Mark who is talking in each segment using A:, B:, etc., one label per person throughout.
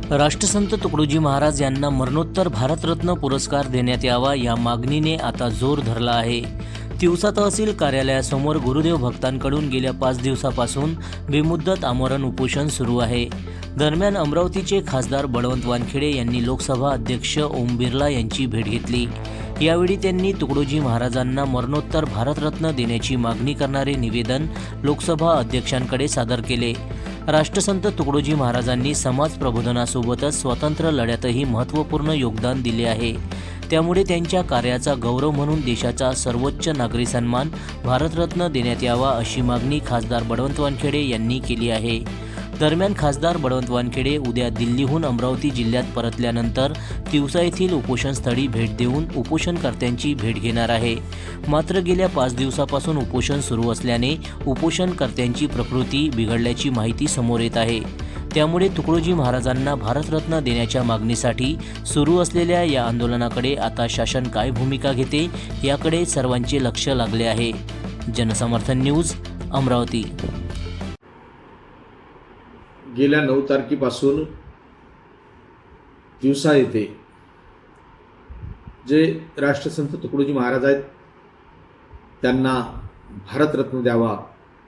A: राष्ट्रसंत तुकडोजी महाराज यांना मरणोत्तर भारतरत्न पुरस्कार देण्यात यावा या मागणीने आता जोर धरला आहे। तिवसा तहसील कार्यालयासमोर गुरुदेव भक्तांकडून गेल्या 5 दिवसापासून बेमुदत आमरण उपोषण सुरू आहे। दरम्यान अमरावतीचे खासदार बळवंत वानखेडे यांनी लोकसभा अध्यक्ष ओम बिर्ला यांची भेट घेतली। यावेळी त्यांनी तुकडोजी महाराजांना मरणोत्तर भारतरत्न देण्याची मागणी करणारे निवेदन लोकसभा अध्यक्षांकडे सादर केले। राष्ट्रसंत तुकडोजी महाराजांनी समाज प्रबोधनासोबतच स्वातंत्र्य लढ्यातही महत्त्वपूर्ण योगदान दिले आहे। त्यामुळे त्यांच्या कार्याचा गौरव म्हणून देशाचा सर्वोच्च नागरी सन्मान भारतरत्न देण्यात यावा अशी मागणी खासदार बळवंत वानखेडे यांनी केली आहे। दरम्यान खासदार बळवंत वानखेडे उद्या दिल्लीहून अमरावती जिल्ह्यात परतल्यानंतर तिवसा येथील उपोषणस्थळी भेट देऊन उपोषणकर्त्यांची भेट घेणार आहे। मात्र गेल्या 5 दिवसापासून उपोषण सुरू असल्याने उपोषणकर्त्यांची प्रकृती बिघडल्याची माहिती समोर येत आहे। त्यामुळे तुकडोजी महाराजांना भारतरत्न देण्याच्या मागणीसाठी सुरू असलेल्या या आंदोलनाकडे आता शासन काय भूमिका घेते याकडे सर्वांचे लक्ष लागले आहे। जनसमर्थन न्यूज, अमरावती।
B: गेल्या 9 तारखेपासून तिवसा येथे जे राष्ट्रसंत तुकडोजी महाराज आहेत त्यांना भारतरत्न द्यावा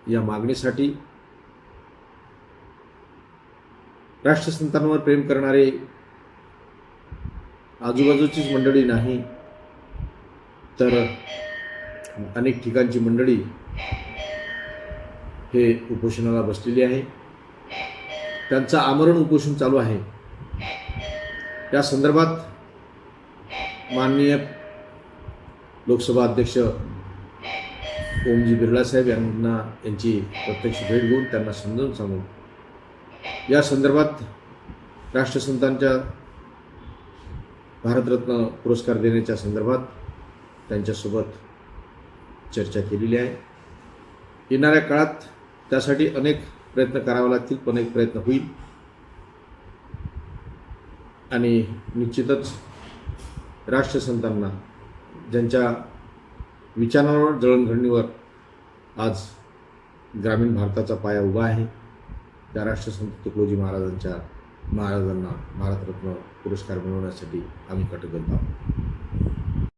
B: या मागणीसाठी राष्ट्रसंतांवर प्रेम करणारे आजूबाजूचीच मंडळी नाही तर अनेक ठिकाणची मंडळी हे उपोषणाला बसलेली आहे। त्यांचं आमरण उपोषण चालू आहे। या संदर्भात माननीय लोकसभा अध्यक्ष ओमजी बिर्ला साहेब यांची प्रत्यक्ष भेट घेऊन त्यांना समजावून सांगून या संदर्भात राष्ट्रसंतांच्या भारतरत्न पुरस्कार देण्याच्या संदर्भात त्यांच्यासोबत चर्चा केलेली आहे। येणाऱ्या काळात त्यासाठी अनेक प्रयत्न करावे लागतील, पण एक प्रयत्न होईल आणि निश्चितच राष्ट्रसंतांना ज्यांच्या विचारांवर जळणघडणीवर आज ग्रामीण भारताचा पाया उभा आहे त्या राष्ट्रसंत तुकडोजी महाराजांना भारतरत्न पुरस्कार मिळवण्यासाठी आम्ही कटिबद्ध आहोत।